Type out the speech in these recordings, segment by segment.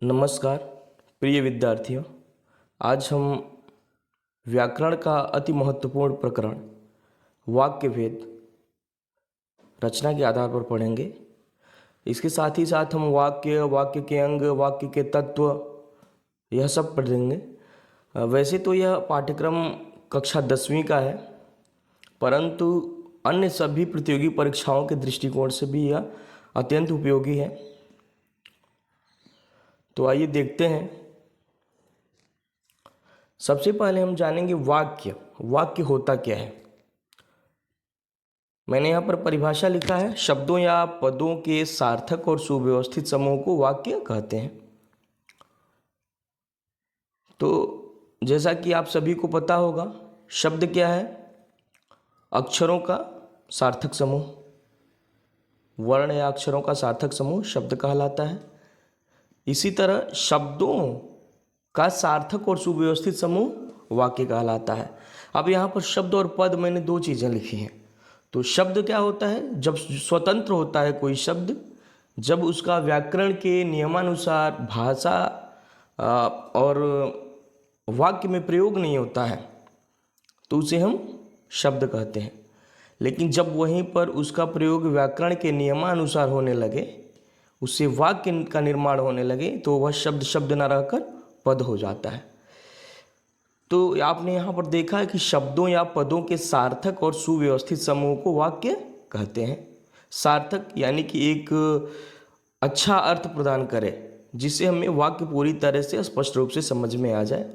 नमस्कार प्रिय विद्यार्थियों। आज हम व्याकरण का अति महत्वपूर्ण प्रकरण वाक्य भेद रचना के आधार पर पढ़ेंगे। इसके साथ ही साथ हम वाक्य के अंग, वाक्य के तत्व यह सब पढ़ेंगे। वैसे तो यह पाठ्यक्रम कक्षा 10वीं का है, परंतु अन्य सभी प्रतियोगी परीक्षाओं के दृष्टिकोण से भी यह अत्यंत उपयोगी है। तो आइए देखते हैं। सबसे पहले हम जानेंगे वाक्य होता क्या है। मैंने यहाँ पर परिभाषा लिखा है, शब्दों या पदों के सार्थक और सुव्यवस्थित समूह को वाक्य कहते हैं। तो जैसा कि आप सभी को पता होगा, शब्द क्या है? अक्षरों का सार्थक समूह, वर्ण या अक्षरों का सार्थक समूह शब्द कहलाता है। इसी तरह शब्दों का सार्थक और सुव्यवस्थित समूह वाक्य कहलाता है। अब यहाँ पर शब्द और पद मैंने दो चीज़ें लिखी हैं। तो शब्द क्या होता है? जब स्वतंत्र होता है कोई शब्द, जब उसका व्याकरण के नियमानुसार भाषा और वाक्य में प्रयोग नहीं होता है, तो उसे हम शब्द कहते हैं। लेकिन जब वहीं पर उसका प्रयोग व्याकरण के नियमानुसार होने लगे, उससे वाक्य का निर्माण होने लगे, तो वह शब्द न रहकर पद हो जाता है। तो आपने यहाँ पर देखा है कि शब्दों या पदों के सार्थक और सुव्यवस्थित समूह को वाक्य कहते हैं। सार्थक यानी कि एक अच्छा अर्थ प्रदान करे, जिससे हमें वाक्य पूरी तरह से स्पष्ट रूप से समझ में आ जाए।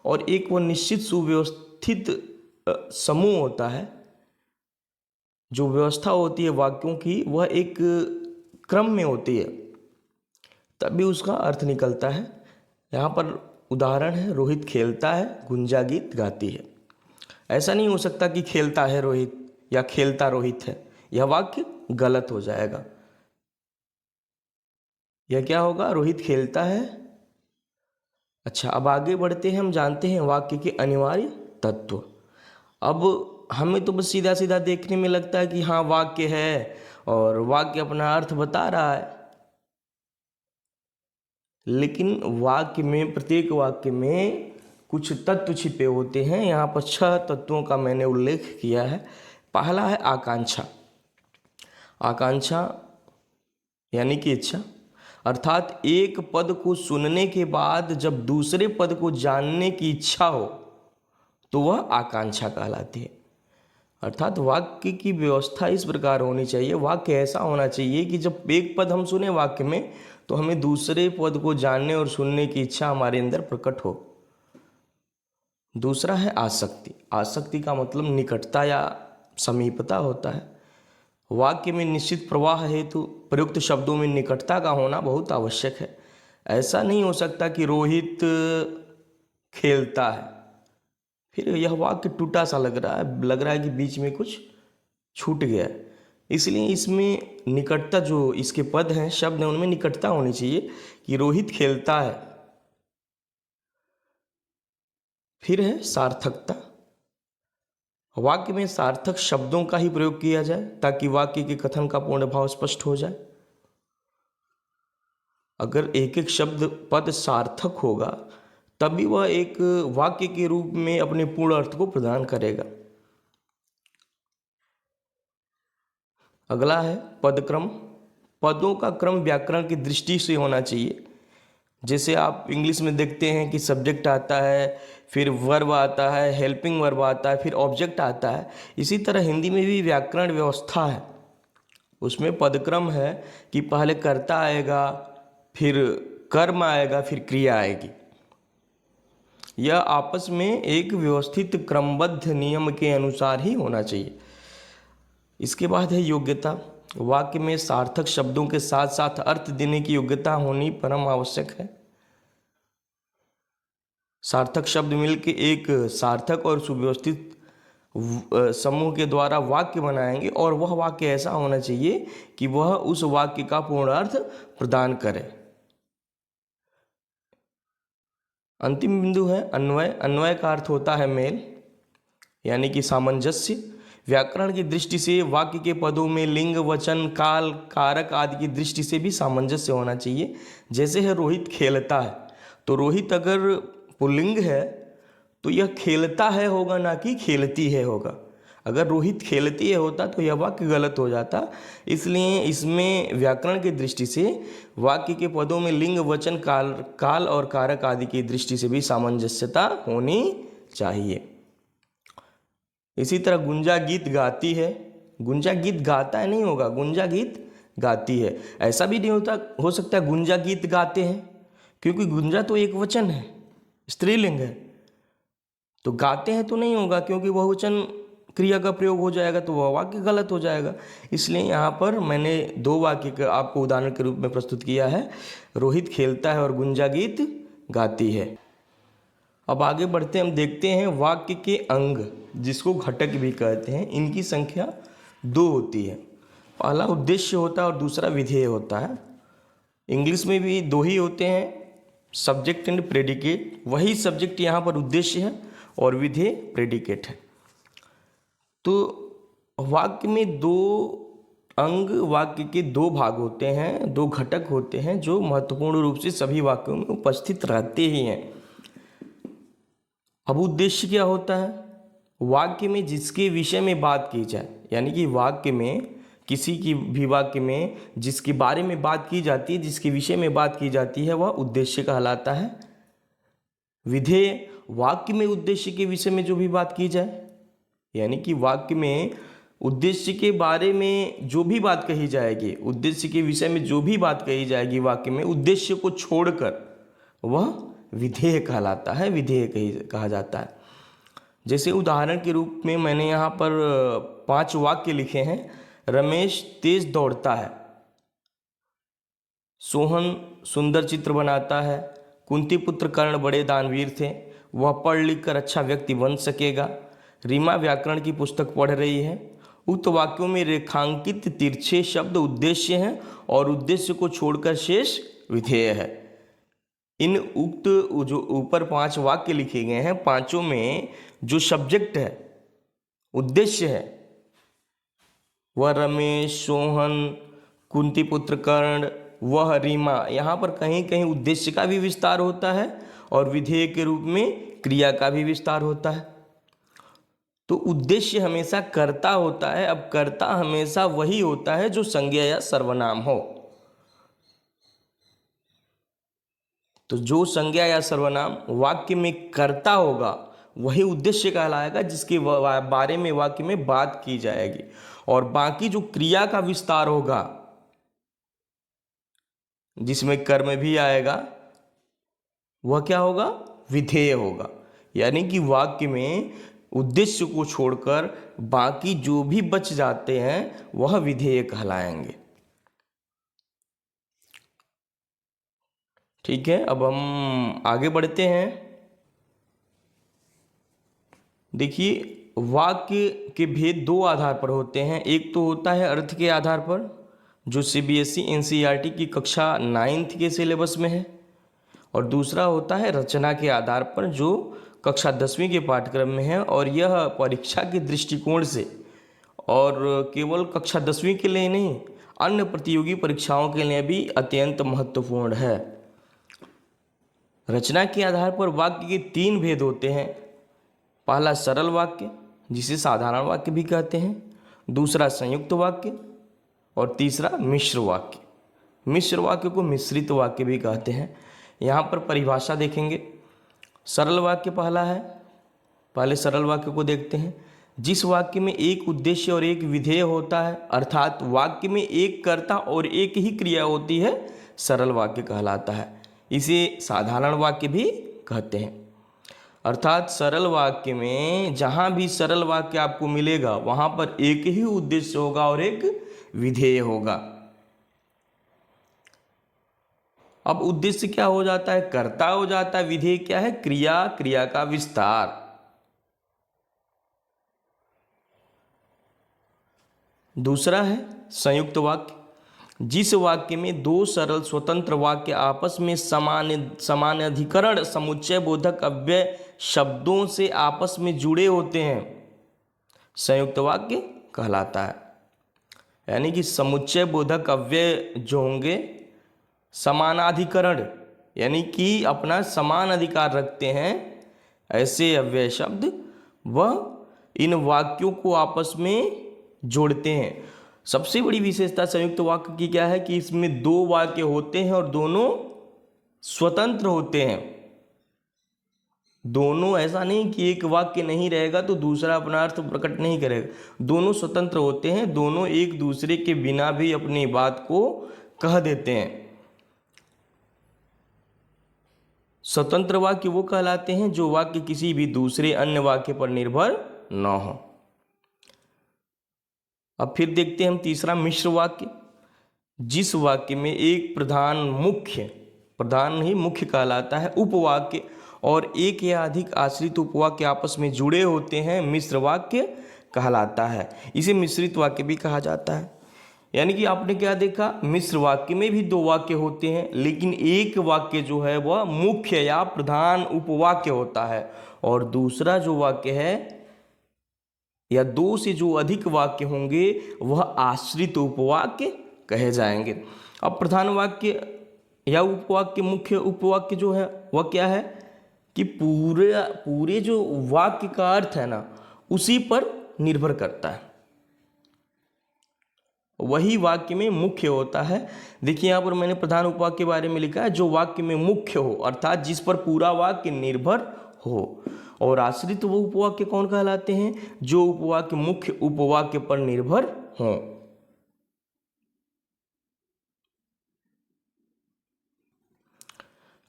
और एक वो निश्चित सुव्यवस्थित समूह होता है, जो व्यवस्था होती है वाक्यों की, वह एक क्रम में होती है, तभी उसका अर्थ निकलता है। यहाँ पर उदाहरण है, रोहित खेलता है, गुंजा गीत गाती है। ऐसा नहीं हो सकता कि खेलता है रोहित या खेलता रोहित है, यह वाक्य गलत हो जाएगा। यह क्या होगा? रोहित खेलता है। अच्छा, अब आगे बढ़ते हैं। हम जानते हैं वाक्य के अनिवार्य तत्व। अब हमें तो बस सीधा सीधा देखने में लगता है कि हाँ वाक्य है और वाक्य अपना अर्थ बता रहा है, लेकिन प्रत्येक वाक्य में कुछ तत्व छिपे होते हैं। यहाँ पर 6 तत्वों का मैंने उल्लेख किया है। पहला है आकांक्षा। आकांक्षा यानी कि इच्छा, अर्थात एक पद को सुनने के बाद जब दूसरे पद को जानने की इच्छा हो, तो वह आकांक्षा कहलाती है। अर्थात वाक्य की व्यवस्था इस प्रकार होनी चाहिए, वाक्य ऐसा होना चाहिए कि जब एक पद हम सुने वाक्य में, तो हमें दूसरे पद को जानने और सुनने की इच्छा हमारे अंदर प्रकट हो। दूसरा है आसक्ति। आसक्ति का मतलब निकटता या समीपता होता है। वाक्य में निश्चित प्रवाह हेतु प्रयुक्त शब्दों में निकटता का होना बहुत आवश्यक है। ऐसा नहीं हो सकता कि रोहित खेलता है, फिर यह वाक्य टूटा सा लग रहा है कि बीच में कुछ छूट गया है। इसलिए इसमें निकटता, जो इसके पद हैं, शब्द हैं, उनमें निकटता होनी चाहिए कि रोहित खेलता है। फिर है सार्थकता। वाक्य में सार्थक शब्दों का ही प्रयोग किया जाए ताकि वाक्य के कथन का पूर्ण भाव स्पष्ट हो जाए। अगर एक एक शब्द पद सार्थक होगा, तभी वह एक वाक्य के रूप में अपने पूर्ण अर्थ को प्रदान करेगा। अगला है पदक्रम। पदों का क्रम व्याकरण की दृष्टि से होना चाहिए। जैसे आप इंग्लिश में देखते हैं कि सब्जेक्ट आता है, फिर वर्ब आता है, हेल्पिंग वर्ब आता है, फिर ऑब्जेक्ट आता है। इसी तरह हिंदी में भी व्याकरण व्यवस्था है, उसमें पदक्रम है कि पहले कर्ता आएगा, फिर कर्म आएगा, फिर क्रिया आएगी। यह आपस में एक व्यवस्थित क्रमबद्ध नियम के अनुसार ही होना चाहिए। इसके बाद है योग्यता। वाक्य में सार्थक शब्दों के साथ साथ अर्थ देने की योग्यता होनी परम आवश्यक है। सार्थक शब्द मिलकर एक सार्थक और सुव्यवस्थित समूह के द्वारा वाक्य बनाएंगे, और वह वाक्य ऐसा होना चाहिए कि वह उस वाक्य का पूर्ण अर्थ प्रदान करे। अंतिम बिंदु है अन्वय। अन्वय का अर्थ होता है मेल, यानी कि सामंजस्य। व्याकरण की दृष्टि से वाक्य के पदों में लिंग, वचन, काल, कारक आदि की दृष्टि से भी सामंजस्य होना चाहिए। जैसे है रोहित खेलता है, तो रोहित अगर पुल्लिंग है तो यह खेलता है होगा, ना कि खेलती है होगा। अगर रोहित खेलती है होता तो यह वाक्य गलत हो जाता। इसलिए इसमें व्याकरण की दृष्टि से वाक्य के पदों में लिंग, वचन, काल और कारक आदि की दृष्टि से भी सामंजस्यता होनी चाहिए। इसी तरह गुंजा गीत गाती है, गुंजा गीत गाता है नहीं होगा, गुंजा गीत गाती है। ऐसा भी नहीं होता, हो सकता है गुंजा गीत गाते हैं, क्योंकि गुंजा तो एक वचन है, स्त्रीलिंग है। तो गाते हैं तो नहीं होगा, क्योंकि बहुवचन क्रिया का प्रयोग हो जाएगा तो वह वाक्य गलत हो जाएगा। इसलिए यहाँ पर मैंने दो वाक्य का आपको उदाहरण के रूप में प्रस्तुत किया है, रोहित खेलता है और गुंजा गीत गाती है। अब आगे बढ़ते हम देखते हैं वाक्य के अंग, जिसको घटक भी कहते हैं। इनकी संख्या 2 होती है। पहला उद्देश्य होता है और दूसरा विधेय होता है। इंग्लिश में भी 2 ही होते हैं, सब्जेक्ट एंड प्रेडिकेट। वही सब्जेक्ट यहाँ पर उद्देश्य है और विधेय प्रेडिकेट है। तो वाक्य में 2 अंग, वाक्य के 2 भाग होते हैं, 2 घटक होते हैं जो महत्वपूर्ण रूप से सभी वाक्यों में उपस्थित रहते ही हैं। अब उद्देश्य क्या होता है? वाक्य में जिसके विषय में बात की जाए, यानी कि वाक्य में किसी की भी वाक्य में जिसके बारे में बात की जाती है, जिसके विषय में बात की जाती है, वह उद्देश्य कहलाता है। विधेय वाक्य में उद्देश्य के विषय में जो भी बात की जाए, यानी कि वाक्य में उद्देश्य के बारे में जो भी बात कही जाएगी, उद्देश्य के विषय में जो भी बात कही जाएगी वाक्य में, उद्देश्य को छोड़कर वह विधेय कहलाता है, विधेय कहा जाता है। जैसे उदाहरण के रूप में मैंने यहाँ पर 5 वाक्य लिखे हैं। रमेश तेज दौड़ता है, सोहन सुंदर चित्र बनाता है, कुंती पुत्र कर्ण बड़े दानवीर थे, वह पढ़ लिख कर अच्छा व्यक्ति बन सकेगा, रीमा व्याकरण की पुस्तक पढ़ रही है। उक्त वाक्यों में रेखांकित तिरछे शब्द उद्देश्य हैं और उद्देश्य को छोड़कर शेष विधेय है। इन उक्त जो ऊपर 5 वाक्य लिखे गए हैं, पांचों में जो सब्जेक्ट है, उद्देश्य है, वह रमेश, सोहन, कुंती पुत्र कर्ण, वह रीमा। यहाँ पर कहीं कहीं उद्देश्य का भी विस्तार होता है और विधेय के रूप में क्रिया का भी विस्तार होता है। तो उद्देश्य हमेशा कर्ता होता है। अब कर्ता हमेशा वही होता है जो संज्ञा या सर्वनाम हो। तो जो संज्ञा या सर्वनाम वाक्य में कर्ता होगा वही उद्देश्य कहलाएगा, जिसके बारे में वाक्य में बात की जाएगी। और बाकी जो क्रिया का विस्तार होगा, जिसमें कर्म भी आएगा, वह क्या होगा? विधेय होगा। यानी कि वाक्य में उद्देश्य को छोड़कर बाकी जो भी बच जाते हैं वह विधेय कहलाएंगे। ठीक है, अब हम आगे बढ़ते हैं। देखिए, वाक्य के भेद 2 आधार पर होते हैं। एक तो होता है अर्थ के आधार पर, जो CBSE NCERT की कक्षा 9th के सिलेबस में है, और दूसरा होता है रचना के आधार पर, जो कक्षा 10वीं के पाठ्यक्रम में है। और यह परीक्षा के दृष्टिकोण से, और केवल कक्षा 10वीं के लिए नहीं, अन्य प्रतियोगी परीक्षाओं के लिए भी अत्यंत महत्वपूर्ण है। रचना के आधार पर वाक्य के 3 भेद होते हैं। पहला सरल वाक्य, जिसे साधारण वाक्य भी कहते हैं, दूसरा संयुक्त वाक्य, और तीसरा मिश्र वाक्य। मिश्र वाक्य को मिश्रित वाक्य भी कहते हैं। यहाँ पर परिभाषा देखेंगे। सरल वाक्य पहला है, पहले सरल वाक्य को देखते हैं। जिस वाक्य में एक उद्देश्य और एक विधेय होता है, अर्थात वाक्य में एक कर्ता और एक ही क्रिया होती है, सरल वाक्य कहलाता है। इसे साधारण वाक्य भी कहते हैं। अर्थात सरल वाक्य में जहाँ भी सरल वाक्य आपको मिलेगा वहाँ पर एक ही उद्देश्य होगा और एक विधेय होगा। अब उद्देश्य क्या हो जाता है? कर्ता हो जाता है। विधेय क्या है? क्रिया, क्रिया का विस्तार। दूसरा है संयुक्त वाक्य, जिस वाक्य में 2 सरल स्वतंत्र वाक्य आपस में समानाधिकरण समुच्चय बोधक अव्यय शब्दों से आपस में जुड़े होते हैं। संयुक्त वाक्य कहलाता है। यानी कि समुच्चय बोधक अव्यय जो होंगे समानाधिकरण, यानी कि अपना समान अधिकार रखते हैं, ऐसे अव्यय शब्द वह इन वाक्यों को आपस में जोड़ते हैं। सबसे बड़ी विशेषता संयुक्त वाक्य की क्या है कि इसमें दो वाक्य होते हैं और दोनों स्वतंत्र होते हैं। दोनों, ऐसा नहीं कि एक वाक्य नहीं रहेगा तो दूसरा अपना अर्थ प्रकट नहीं करेगा। दोनों स्वतंत्र होते हैं, दोनों एक दूसरे के बिना भी अपनी बात को कह देते हैं। स्वतंत्र वाक्य वो कहलाते हैं जो वाक्य किसी भी दूसरे अन्य वाक्य पर निर्भर न हो। अब फिर देखते हैं हम तीसरा मिश्र वाक्य। जिस वाक्य में एक प्रधान नहीं मुख्य कहलाता है उपवाक्य और एक या अधिक आश्रित उपवाक्य आपस में जुड़े होते हैं, मिश्र वाक्य कहलाता है। इसे मिश्रित वाक्य भी कहा जाता है। यानी कि आपने क्या देखा, मिश्र वाक्य में भी दो वाक्य होते हैं, लेकिन एक वाक्य जो है वह मुख्य या प्रधान उपवाक्य होता है और दूसरा जो वाक्य है या दो से जो अधिक वाक्य होंगे वह आश्रित उपवाक्य कहे जाएंगे। अब प्रधान वाक्य या उपवाक्य, मुख्य उपवाक्य जो है वह क्या है कि पूरे जो वाक्य का अर्थ है ना उसी पर निर्भर करता है, वही वाक्य में मुख्य होता है। देखिए यहाँ पर मैंने प्रधान उपवाक्य के बारे में लिखा है जो वाक्य में मुख्य हो, अर्थात जिस पर पूरा वाक्य निर्भर हो। और आश्रित वो उपवाक्य कौन कहलाते हैं, जो उपवाक्य मुख्य उपवाक्य पर निर्भर हों।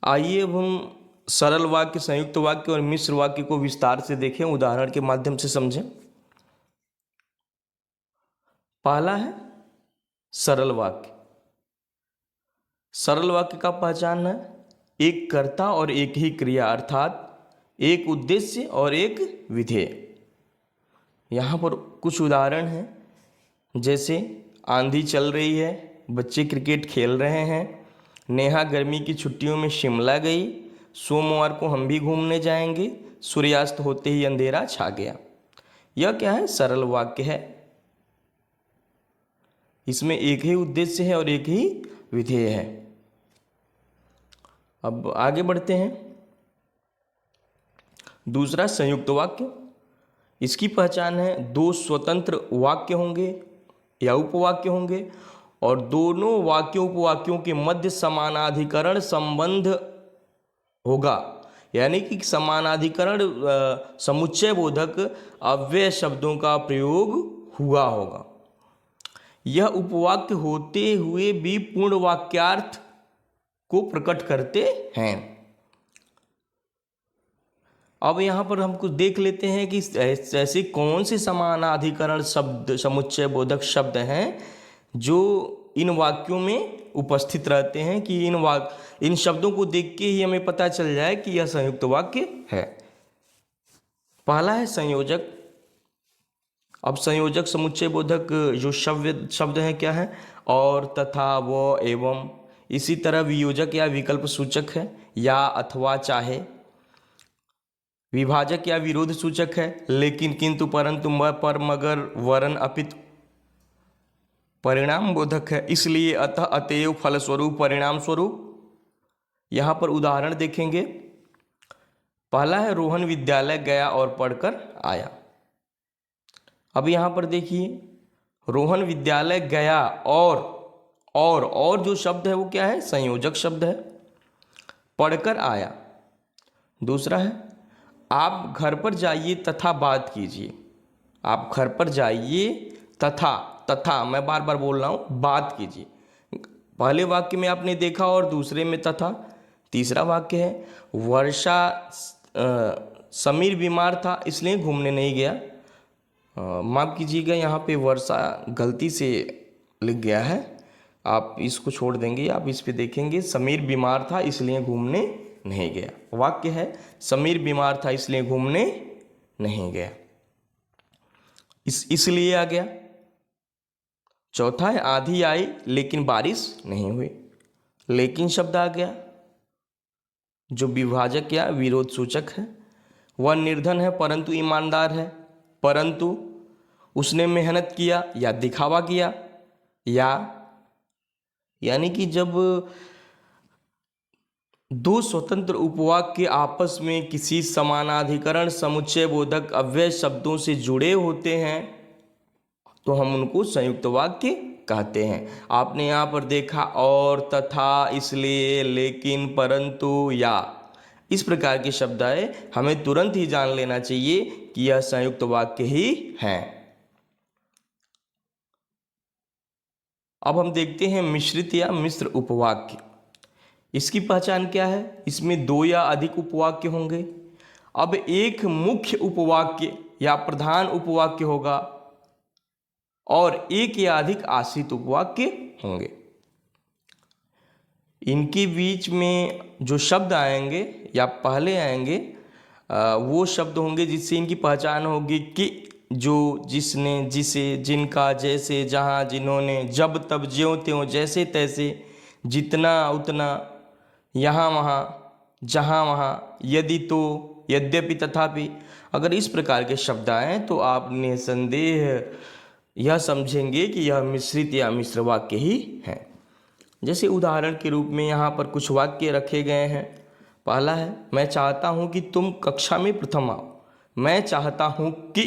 आइए अब हम सरल वाक्य, संयुक्त वाक्य और मिश्र वाक्य को विस्तार से देखें, उदाहरण के माध्यम से समझें। पहला है सरल वाक्य। सरल वाक्य का पहचान है एक कर्ता और एक ही क्रिया, अर्थात एक उद्देश्य और एक विधेय। यहाँ पर कुछ उदाहरण हैं, जैसे आंधी चल रही है, बच्चे क्रिकेट खेल रहे हैं, नेहा गर्मी की छुट्टियों में शिमला गई, सोमवार को हम भी घूमने जाएंगे, सूर्यास्त होते ही अंधेरा छा गया। यह क्या है, सरल वाक्य है। इसमें एक ही उद्देश्य है और एक ही विधेय है। अब आगे बढ़ते हैं। दूसरा संयुक्त वाक्य। इसकी पहचान है दो स्वतंत्र वाक्य होंगे या उपवाक्य होंगे और दोनों वाक्यों उपवाक्यों के मध्य समानाधिकरण संबंध होगा। यानी कि समानाधिकरण समुच्चय बोधक अव्यय शब्दों का प्रयोग हुआ होगा। यह उपवाक्य होते हुए भी पूर्ण वाक्यार्थ को प्रकट करते हैं। अब यहाँ पर हम कुछ देख लेते हैं कि ऐसे कौन से समानाधिकरण शब्द, समुच्चय बोधक शब्द हैं जो इन वाक्यों में उपस्थित रहते हैं कि इन शब्दों को देख के ही हमें पता चल जाए कि यह संयुक्त वाक्य है। पहला है संयोजक। अब संयोजक समुच्चय बोधक जो शब्द हैं क्या है, और, तथा, व, एवं। इसी तरह वियोजक या विकल्प सूचक है, या, अथवा, चाहे। विभाजक या विरोध सूचक है, लेकिन, किंतु, परंतु, पर, मगर, वरन, अपितु। परिणाम बोधक है, इसलिए, अतः, अतएव, फलस्वरूप, परिणाम स्वरूप। यहाँ पर उदाहरण देखेंगे। पहला है रोहन विद्यालय गया और पढ़कर आया। अब यहाँ पर देखिए, रोहन विद्यालय गया और जो शब्द है वो क्या है, संयोजक शब्द है। पढ़कर आया दूसरा है। आप घर पर जाइए तथा बात कीजिए। आप घर पर जाइए तथा मैं बार बार बोल रहा हूँ, बात कीजिए। पहले वाक्य में आपने देखा और दूसरे में तथा। तीसरा वाक्य है वर्षा समीर बीमार था इसलिए घूमने नहीं गया। माफ़ कीजिएगा, यहाँ पे वर्षा गलती से लिख गया है, आप इसको छोड़ देंगे, आप इस पे देखेंगे समीर बीमार था इसलिए घूमने नहीं गया। वाक्य है समीर बीमार था इसलिए घूमने नहीं गया, इसलिए आ गया। चौथा है आंधी आई लेकिन बारिश नहीं हुई, लेकिन शब्द आ गया। जो विभाजक या विरोध सूचक है। वह निर्धन है परंतु ईमानदार है, परंतु उसने मेहनत किया या दिखावा किया, यानी कि जब दो स्वतंत्र उपवाक्य आपस में किसी समानाधिकरण समुच्चय बोधक अव्यय शब्दों से जुड़े होते हैं तो हम उनको संयुक्त वाक्य कहते हैं। आपने यहाँ पर देखा और, तथा, इसलिए, लेकिन, परंतु, या, इस प्रकार के शब्द आए, हमें तुरंत ही जान लेना चाहिए कि यह संयुक्त वाक्य ही हैं। अब हम देखते हैं मिश्रित या मिश्र उपवाक्य। इसकी पहचान क्या है? इसमें दो या अधिक उपवाक्य होंगे। अब एक मुख्य उपवाक्य या प्रधान उपवाक्य होगा और एक या अधिक आश्रित उपवाक्य होंगे। इनके बीच में जो शब्द आएंगे या पहले आएंगे वो शब्द होंगे जिससे इनकी पहचान होगी कि, जो, जिसने, जिसे, जिनका, जैसे, जहाँ, जिन्होंने, जब, तब, ज्यों त्यों, जैसे तैसे, जितना उतना, यहाँ वहाँ, जहाँ वहाँ, यदि तो, यद्यपि, तथापि। अगर इस प्रकार के शब्द आए तो आप निसंदेह यह समझेंगे कि यह मिश्रित या मिश्र वाक्य ही है। जैसे उदाहरण के रूप में यहाँ पर कुछ वाक्य रखे गए हैं। पहला है, मैं चाहता हूँ कि तुम कक्षा में प्रथम आओ। मैं चाहता हूँ कि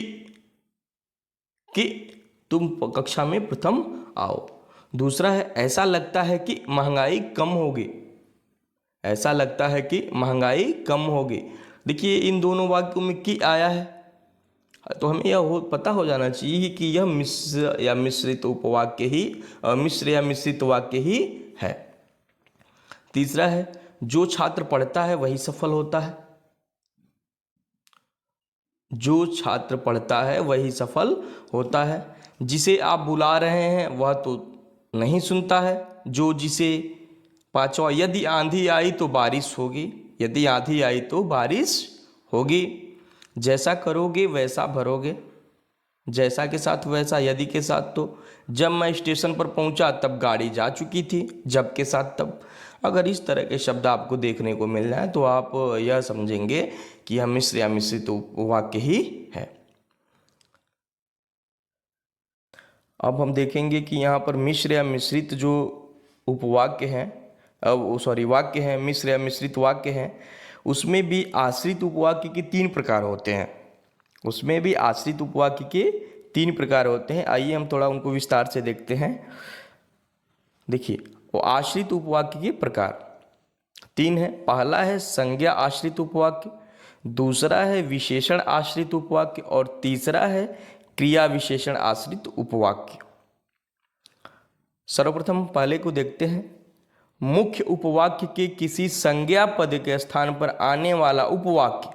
तुम कक्षा में प्रथम आओ। दूसरा है, ऐसा लगता है कि महंगाई कम होगी। ऐसा लगता है कि महंगाई कम होगी। देखिए इन दोनों वाक्यों में कि आया है तो हमें यह पता हो जाना चाहिए कि यह मिश्र या मिश्रित उपवाक्य ही, मिश्र या मिश्रित वाक्य ही है। तीसरा है, जो छात्र पढ़ता है वही सफल होता है। जो छात्र पढ़ता है वही सफल होता है। जिसे आप बुला रहे हैं वह तो नहीं सुनता है। जो, जिसे। पांचवा, यदि आंधी आई तो बारिश होगी। यदि आंधी आई तो बारिश होगी। जैसा करोगे वैसा भरोगे। जैसा के साथ वैसा, यदि के साथ तो। जब मैं स्टेशन पर पहुंचा तब गाड़ी जा चुकी थी। जब के साथ तब। अगर इस तरह के शब्द आपको देखने को मिल जाए तो आप यह समझेंगे कि यह मिश्र या मिश्रित वाक्य ही है। अब हम देखेंगे कि यहाँ पर मिश्र या मिश्रित जो उपवाक्य हैं, वाक्य हैं, मिश्र या मिश्रित वाक्य हैं, उसमें भी आश्रित उपवाक्य के 3 प्रकार होते हैं। उसमें भी आश्रित उपवाक्य के 3 प्रकार होते हैं। आइए हम थोड़ा उनको विस्तार से देखते हैं। देखिए वो आश्रित उपवाक्य के प्रकार 3 है। पहला है संज्ञा आश्रित उपवाक्य, दूसरा है विशेषण आश्रित उपवाक्य और तीसरा है क्रिया विशेषण आश्रित उपवाक्य। सर्वप्रथम पहले को देखते हैं। मुख्य उपवाक्य के किसी संज्ञा पद के स्थान पर आने वाला उपवाक्य,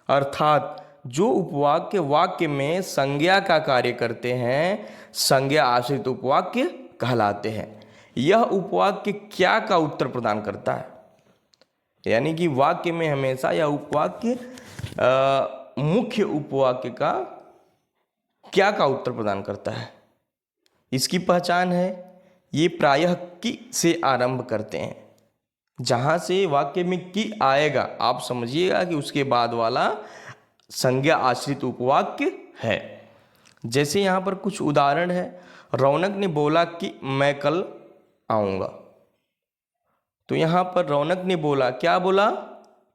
अर्थात जो उपवाक्य वाक्य में संज्ञा का कार्य करते हैं, संज्ञा आश्रित उपवाक्य कहलाते हैं। यह उपवाक्य क्या का उत्तर प्रदान करता है, यानी कि वाक्य में हमेशा यह उपवाक्य मुख्य उपवाक्य का क्या का उत्तर प्रदान करता है। इसकी पहचान है, ये प्रायः कि से आरंभ करते हैं। जहाँ से वाक्य में कि आएगा आप समझिएगा कि उसके बाद वाला संज्ञा आश्रित उपवाक्य है। जैसे यहाँ पर कुछ उदाहरण है। रौनक ने बोला कि मैं कल आऊँगा। तो यहाँ पर रौनक ने बोला, क्या बोला?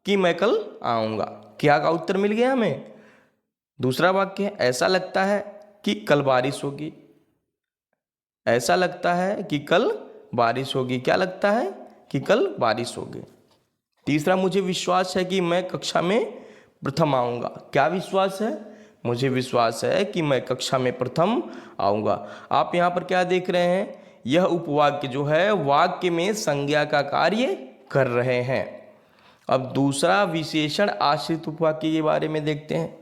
कि मैं कल आऊँगा। क्या का उत्तर मिल गया हमें। दूसरा वाक्य है, ऐसा लगता है कि कल बारिश होगी। ऐसा लगता है कि कल बारिश होगी। क्या लगता है? कि कल बारिश होगी। तीसरा, मुझे विश्वास है कि मैं कक्षा में प्रथम आऊँगा। क्या विश्वास है? मुझे विश्वास है कि मैं कक्षा में प्रथम आऊँगा। आप यहाँ पर क्या देख रहे हैं? यह उपवाक्य जो है वाक्य में संज्ञा का कार्य कर रहे हैं। अब दूसरा विशेषण आश्रित उपवाक्य के बारे में देखते हैं।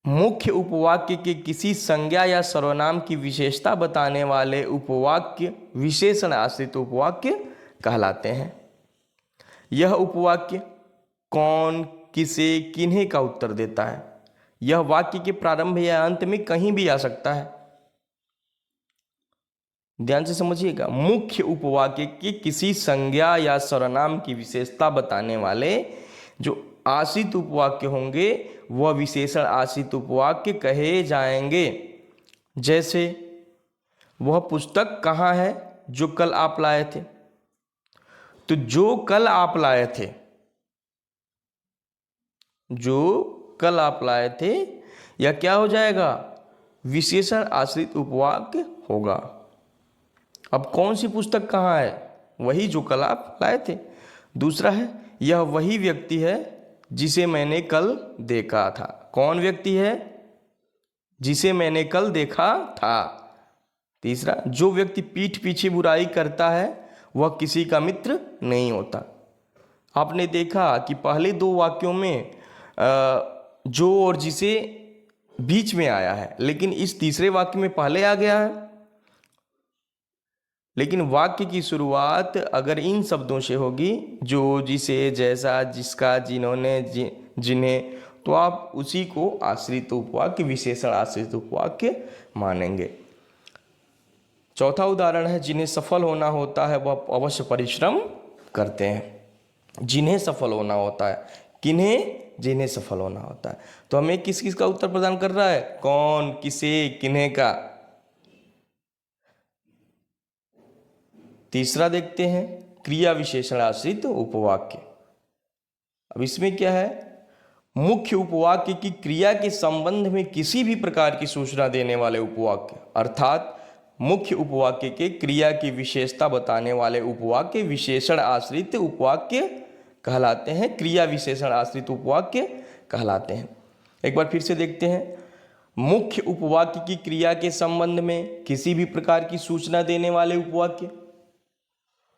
मुख्य उपवाक्य के किसी संज्ञा या सर्वनाम की विशेषता बताने वाले उपवाक्य विशेषण आश्रित उपवाक्य कहलाते हैं। यह उपवाक्य कौन, किसे, किन्हें का उत्तर देता है। यह वाक्य के प्रारंभ या अंत में कहीं भी आ सकता है। ध्यान से समझिएगा। मुख्य उपवाक्य के किसी संज्ञा या सर्वनाम की विशेषता बताने वाले जो आश्रित उपवाक्य होंगे वह विशेषण आश्रित उपवाक्य कहे जाएंगे। जैसे वह पुस्तक कहाँ है जो कल आप लाए थे, तो जो कल आप लाए थे, जो कल आप लाए थे, यह क्या हो जाएगा, विशेषण आश्रित उपवाक्य होगा। अब कौन सी पुस्तक कहाँ है, वही जो कल आप लाए थे। दूसरा है यह वही व्यक्ति है जिसे मैंने कल देखा था। कौन व्यक्ति है, जिसे मैंने कल देखा था। तीसरा, जो व्यक्ति पीठ पीछे बुराई करता है वह किसी का मित्र नहीं होता। आपने देखा कि पहले दो वाक्यों में जो और जिसे बीच में आया है, लेकिन इस तीसरे वाक्य में पहले आ गया है। लेकिन वाक्य की शुरुआत अगर इन शब्दों से होगी, जो, जिसे, जैसा, जिसका, जिन्होंने, जिन्हें, तो आप उसी को आश्रित उपवाक्य, विशेषण आश्रित उपवाक्य मानेंगे। चौथा उदाहरण है, जिन्हें सफल होना होता है वह अवश्य परिश्रम करते हैं। जिन्हें सफल होना होता है, किन्हें, जिन्हें सफल होना होता है। तो हमें किस किस का उत्तर प्रदान कर रहा है, कौन, किसे, किन्हें का। तीसरा देखते हैं, क्रिया विशेषण आश्रित उपवाक्य। अब इसमें क्या है, मुख्य उपवाक्य की क्रिया के संबंध में किसी भी प्रकार की सूचना देने वाले उपवाक्य, अर्थात मुख्य उपवाक्य के क्रिया की विशेषता बताने वाले उपवाक्य विशेषण आश्रित उपवाक्य कहलाते हैं, क्रिया विशेषण आश्रित उपवाक्य कहलाते हैं। एक बार फिर से देखते हैं, मुख्य उपवाक्य की क्रिया के संबंध में किसी भी प्रकार की सूचना देने वाले उपवाक्य,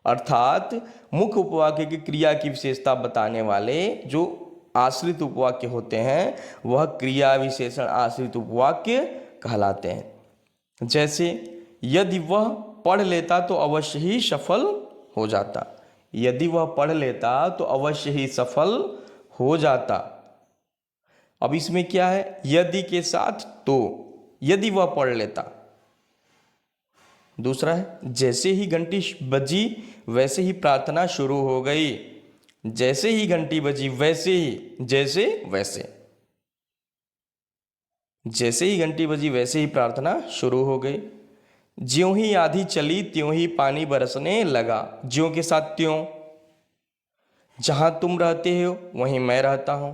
अर्थात मुख्य उपवाक्य की क्रिया की विशेषता बताने वाले जो आश्रित उपवाक्य होते हैं वह क्रिया विशेषण आश्रित उपवाक्य कहलाते हैं। जैसे यदि वह पढ़ लेता तो अवश्य ही सफल हो जाता। यदि वह पढ़ लेता तो अवश्य ही सफल हो जाता। अब इसमें क्या है, यदि के साथ तो, यदि वह पढ़ लेता। दूसरा है, जैसे ही घंटी बजी वैसे ही प्रार्थना शुरू हो गई। जैसे ही घंटी बजी वैसे ही, जैसे वैसे, जैसे ही घंटी बजी वैसे ही प्रार्थना शुरू हो गई। ज्यों ही आंधी चली त्यों ही पानी बरसने लगा। ज्यों के साथ त्यों, जहां तुम रहते हो वहीं मैं रहता हूं।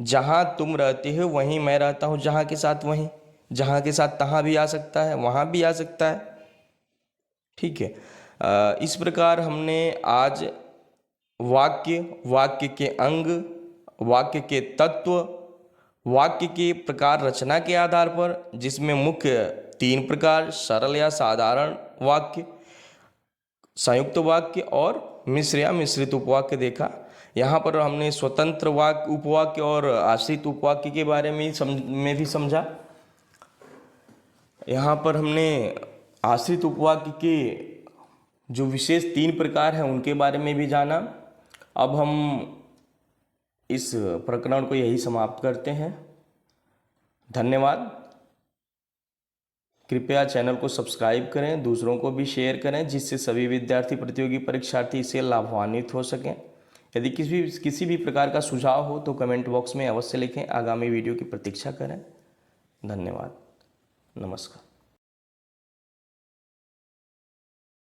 जहां तुम रहते हो वहीं मैं रहता हूं, जहां के साथ वहीं, जहां के साथ तहां भी आ सकता है, वहां भी आ सकता है। ठीक है। इस प्रकार हमने आज वाक्य, वाक्य के अंग, वाक्य के तत्व, वाक्य के प्रकार रचना के आधार पर, जिसमें मुख्य 3 प्रकार, सरल या साधारण वाक्य, संयुक्त वाक्य और मिश्र या मिश्रित उपवाक्य देखा। यहाँ पर हमने स्वतंत्र वाक्य, उपवाक्य और आश्रित उपवाक्य के बारे में भी समझा। यहाँ पर हमने आश्रित उपवाक्य के जो विशेष 3 प्रकार हैं उनके बारे में भी जाना। अब हम इस प्रकरण को यही समाप्त करते हैं। धन्यवाद। कृपया चैनल को सब्सक्राइब करें, दूसरों को भी शेयर करें, जिससे सभी विद्यार्थी, प्रतियोगी परीक्षार्थी इससे लाभान्वित हो सकें। यदि किसी भी प्रकार का सुझाव हो तो कमेंट बॉक्स में अवश्य लिखें। आगामी वीडियो की प्रतीक्षा करें। धन्यवाद। नमस्कार।